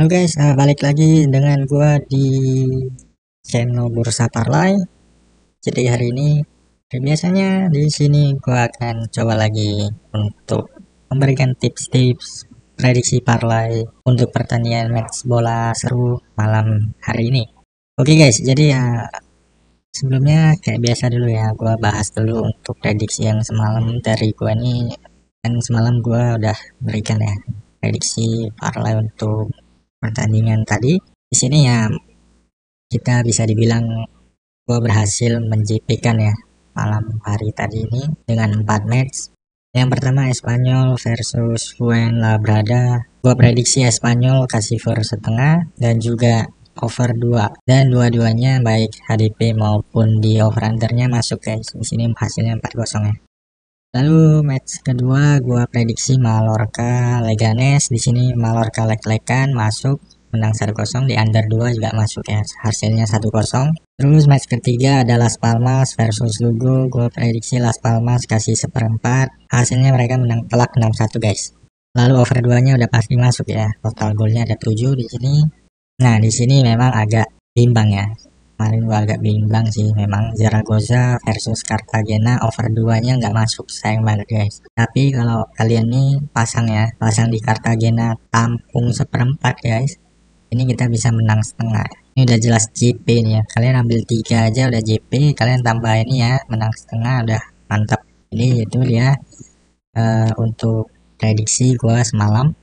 Halo guys, balik lagi dengan gua di channel Bursa Parlay. Jadi hari ini biasanya di sini gua akan coba lagi untuk memberikan tips-tips prediksi parlay untuk pertandingan match bola seru malam hari ini. Oke guys, jadi ya sebelumnya kayak biasa dulu ya, gua bahas dulu untuk prediksi yang semalam dari gua nih. Kan semalam gua udah berikan ya prediksi parlay untuk pertandingan tadi. Di sini ya kita bisa dibilang gue berhasil menjipikan ya malam hari tadi ini dengan 4 match. Yang pertama Espanyol versus Fuenlabrada. Gue prediksi Espanyol kasih for setengah dan juga over 2, dan dua-duanya baik HDP maupun di over undernya masuk guys. Di sini hasilnya 4-0 ya. Lalu match kedua gua prediksi Mallorca Leganes. Di sini Mallorca lek-lekan masuk, menang 1-0, di under 2 juga masuk ya, hasilnya 1-0. Terus match ketiga ada Las Palmas versus Lugo. Gua prediksi Las Palmas kasih 1/4, hasilnya mereka menang telak 6-1 guys. Lalu over 2-nya udah pasti masuk ya, total golnya ada 7 di sini. Nah di sini memang agak bimbang ya, kemarin gua agak bimbang sih, memang Zaragoza versus Cartagena over 2-nya nggak masuk, sayang banget guys. Tapi kalau kalian nih pasang ya, pasang di Cartagena tampung 1/4 guys, ini kita bisa menang setengah. Ini udah jelas JP nih ya, kalian ambil 3 aja udah JP, kalian tambah ini ya menang setengah udah mantap. Jadi itu dia untuk prediksi gua semalam.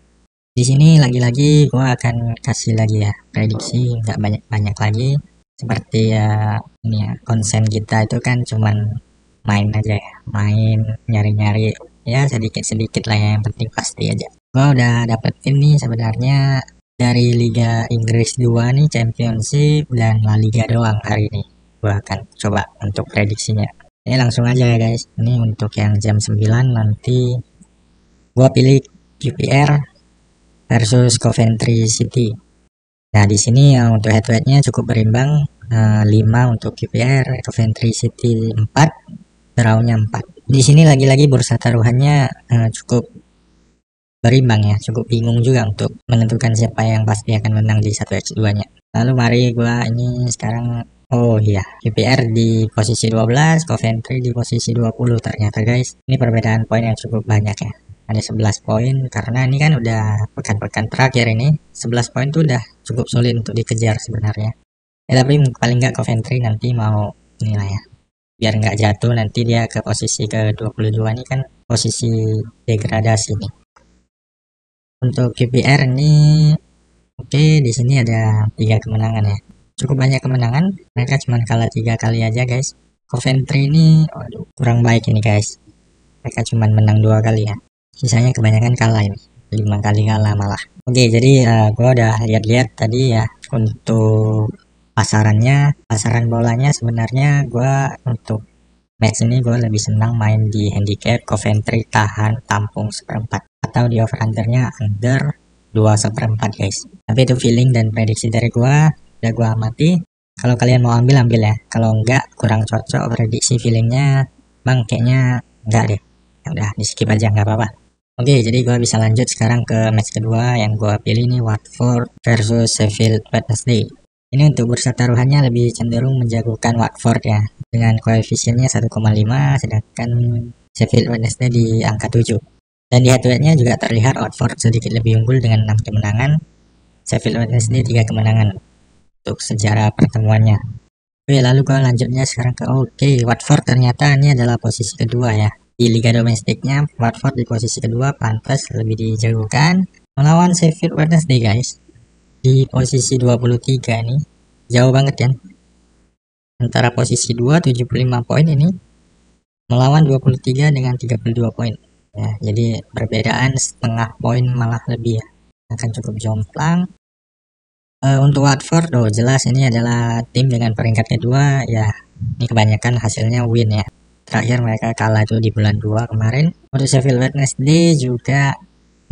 Di sini lagi-lagi gua akan kasih lagi ya prediksi, nggak banyak-banyak lagi. Seperti ya ini ya, konsen kita itu kan cuman main aja ya, main nyari-nyari ya sedikit-sedikit lah ya, yang penting pasti aja. Gua udah dapetin nih sebenarnya dari Liga Inggris 2 nih, Championship dan La Liga doang hari ini. Gua akan coba untuk prediksinya. Ini langsung aja ya guys. Ini untuk yang jam 9 nanti gua pilih QPR versus Coventry City. Nah di sini untuk head to headnya cukup berimbang, 5 untuk QPR, Coventry City 4, drawnya 4. Di sini lagi-lagi bursa taruhannya cukup berimbang ya, cukup bingung juga untuk menentukan siapa yang pasti akan menang di 1x2-nya. Lalu mari gua ini sekarang, oh iya, QPR di posisi 12, Coventry di posisi 20 ternyata guys. Ini perbedaan poin yang cukup banyak ya. Ada 11 poin, karena ini kan udah pekan-pekan terakhir ini. 11 poin tuh udah cukup sulit untuk dikejar sebenarnya. Ya tapi paling nggak Coventry nanti mau inilah ya, biar nggak jatuh nanti dia ke posisi ke-22, ini kan posisi degradasi nih. Untuk QPR ini oke, di sini ada 3 kemenangan ya. Cukup banyak kemenangan, mereka cuma kalah 3 kali aja guys. Coventry ini waduh, kurang baik ini guys. Mereka cuma menang 2 kali ya. Sisanya kebanyakan kalah ini. 5 kali kalah malah. Oke, jadi gua udah lihat-lihat tadi ya untuk pasaran bolanya. Sebenarnya gua untuk match ini gue lebih senang main di handicap Coventry tahan tampung 1/4 atau di over undernya under 2/4 guys. Tapi itu feeling dan prediksi dari gue, udah gue amati. Kalau kalian mau ambil ya, kalau enggak kurang cocok prediksi feelingnya bang, kayaknya enggak deh, ya udah di skip aja nggak apa-apa. Oke, jadi gue bisa lanjut sekarang ke match kedua yang gue pilih nih, Watford versus Sheffield Wednesday. Ini untuk bursa taruhannya lebih cenderung menjagokan Watford ya, dengan koefisiennya 1,5, sedangkan Sheffield Wednesday di angka 7. Dan di head to headnya juga terlihat Watford sedikit lebih unggul dengan 6 kemenangan, Sheffield Wednesday 3 kemenangan untuk sejarah pertemuannya. Oke, lalu gue lanjutnya sekarang ke Watford ternyata ini adalah posisi kedua ya. Di liga domestiknya Watford di posisi kedua, pantas lebih dijagokan melawan Sheffield Wednesday guys. Di posisi 23 nih, jauh banget kan. Antara posisi 2 75 poin ini melawan 23 dengan 32 poin. Ya, jadi perbedaan setengah poin malah lebih ya. Akan cukup jomplang. Untuk Watford jelas ini adalah tim dengan peringkat kedua ya. Ini kebanyakan hasilnya win ya. Terakhir mereka kalah itu di bulan 2 kemarin. Untuk Sheffield Wednesday juga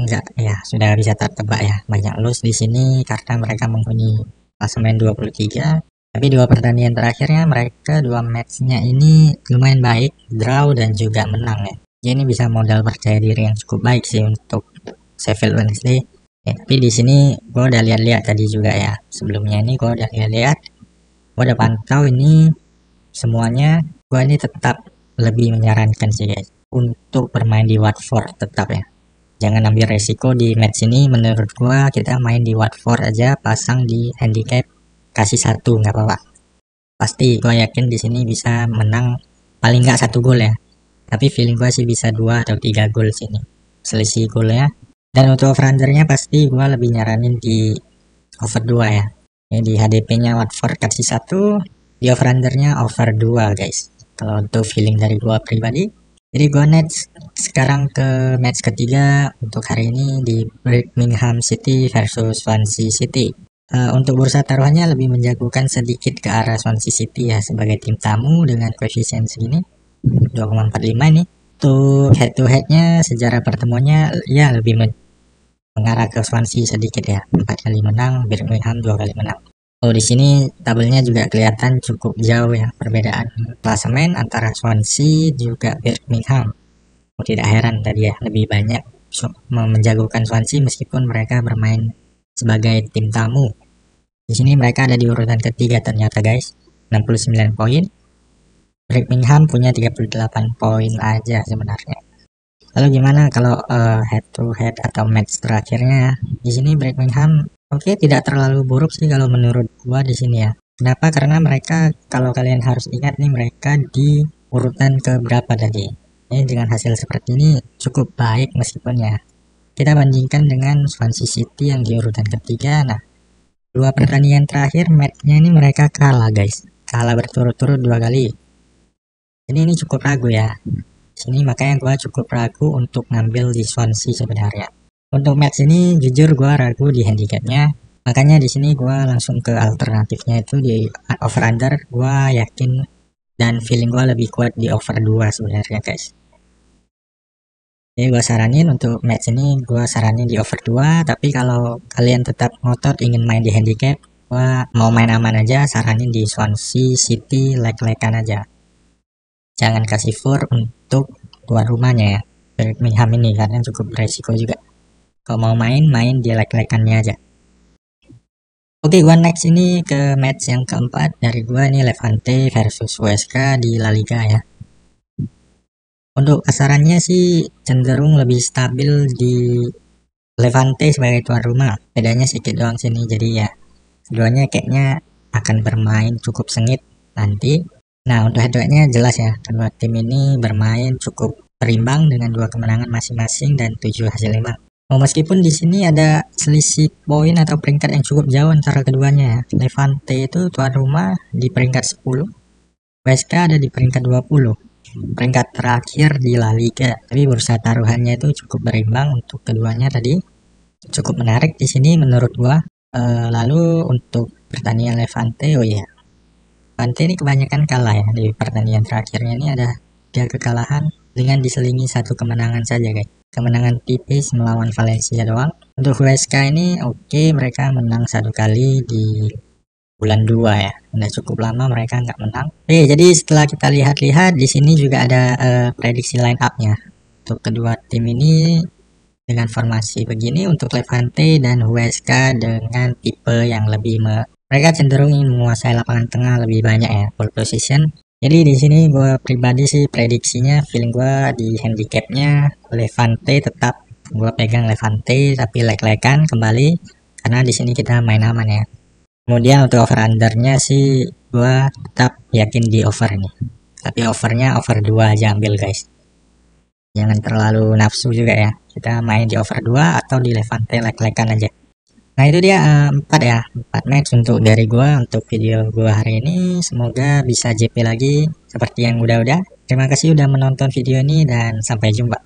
enggak ya, sudah bisa tertebak ya, banyak lose di sini karena mereka menghuni klasemen 23. Tapi 2 pertandingan terakhirnya mereka 2 matchnya ini lumayan baik, draw dan juga menang ya. Jadi ini bisa modal percaya diri yang cukup baik sih untuk Sheffield Wednesday. Tapi di sini gue udah lihat-lihat tadi juga ya. Sebelumnya ini gue udah lihat-lihat, gue udah pantau ini semuanya. Gue ini tetap lebih menyarankan sih guys untuk bermain di Watford tetap ya. Jangan ambil resiko di match ini. Menurut gue kita main di Watford aja, pasang di handicap kasih 1 nggak apa-apa. Pasti gue yakin di sini bisa menang paling nggak 1 gol ya. Tapi feeling gue sih bisa 2 atau 3 gol sini selisih golnya. Dan untuk over-undernya pasti gue lebih nyaranin di over 2 ya. Ini di HDP-nya Watford kasih 1, di over-undernya over 2 guys. Kalau untuk feeling dari gue pribadi. Jadi gue next sekarang ke match ketiga untuk hari ini di Birmingham City versus Swansea City. Untuk bursa taruhannya lebih menjagokan sedikit ke arah Swansea City ya sebagai tim tamu dengan koefisien segini 2,45 ini. Untuk head to headnya sejarah pertemuannya ya lebih mengarah ke Swansea sedikit ya, 4 kali menang, Birmingham 2 kali menang. Oh di sini tabelnya juga kelihatan cukup jauh ya perbedaan klasemen antara Swansea juga Birmingham. Oh, tidak heran tadi ya lebih banyak menjagokan Swansea meskipun mereka bermain sebagai tim tamu. Di sini mereka ada di urutan ketiga ternyata guys, 69 poin. Birmingham punya 38 poin aja sebenarnya. Lalu gimana kalau head to head atau match terakhirnya? Di sini Birmingham oke, tidak terlalu buruk sih kalau menurut gua di sini ya. Kenapa? Karena mereka kalau kalian harus ingat nih mereka di urutan ke berapa tadi? Ini dengan hasil seperti ini cukup baik meskipun ya. Kita bandingkan dengan Swansea City yang di urutan ketiga. Nah, 2 pertandingan terakhir matchnya ini mereka kalah guys. Kalah berturut-turut 2 kali. Jadi ini cukup ragu ya. Sini makanya gue cukup ragu untuk ngambil di Swansea sebenarnya. Untuk match ini jujur gue ragu di handicapnya. Makanya di sini gue langsung ke alternatifnya itu di over under. Gue yakin dan feeling gue lebih kuat di over 2 sebenarnya guys. Jadi gue saranin untuk match ini gue saranin di over 2. Tapi kalau kalian tetap ngotot ingin main di handicap, gue mau main aman aja saranin di Swansea City leg-legan aja. Jangan kasih for untuk tuan rumahnya ya, Birmingham ini karena cukup beresiko juga. Kalau mau main di leg-legannya aja. Oke, gua next ini ke match yang keempat dari gua ini Levante versus USK di La Liga ya. Untuk kasarannya sih cenderung lebih stabil di Levante sebagai tuan rumah. Bedanya sedikit doang sini, jadi ya keduanya kayaknya akan bermain cukup sengit nanti. Nah, untuk head-to-headnya jelas ya, kedua tim ini bermain cukup berimbang dengan 2 kemenangan masing-masing dan 7 hasil imbang. Oh, meskipun di sini ada selisih poin atau peringkat yang cukup jauh antara keduanya ya. Levante itu tuan rumah di peringkat 10, USK ada di peringkat 20. Peringkat terakhir di La Liga. Tapi bursa taruhannya itu cukup berimbang untuk keduanya tadi. Cukup menarik di sini menurut gua. Lalu untuk pertandingan Levante, oh iya. Levante ini kebanyakan kalah ya di pertandingan terakhirnya ini ada 3 kekalahan dengan diselingi 1 kemenangan saja guys. Kemenangan tipis melawan Valencia doang. Untuk USK ini oke, mereka menang 1 kali di bulan 2 ya. Udah cukup lama mereka nggak menang. Jadi setelah kita lihat-lihat di sini juga ada prediksi line up-nya. Untuk kedua tim ini dengan formasi begini untuk Levante dan USK dengan tipe yang lebih mereka cenderung ingin menguasai lapangan tengah lebih banyak ya, pole position. Jadi di sini gue pribadi sih prediksinya feeling gue di handicapnya Levante tetap gue pegang Levante tapi leg-legan kembali karena di sini kita main aman ya. Kemudian untuk over undernya sih gue tetap yakin di over ini. Tapi overnya over 2 aja ambil guys. Jangan terlalu nafsu juga ya. Kita main di over 2 atau di Levante leg-legan aja. Nah itu dia 4 ya, 4 match untuk dari gua untuk video gua hari ini. Semoga bisa JP lagi seperti yang udah-udah. Terima kasih udah menonton video ini dan sampai jumpa.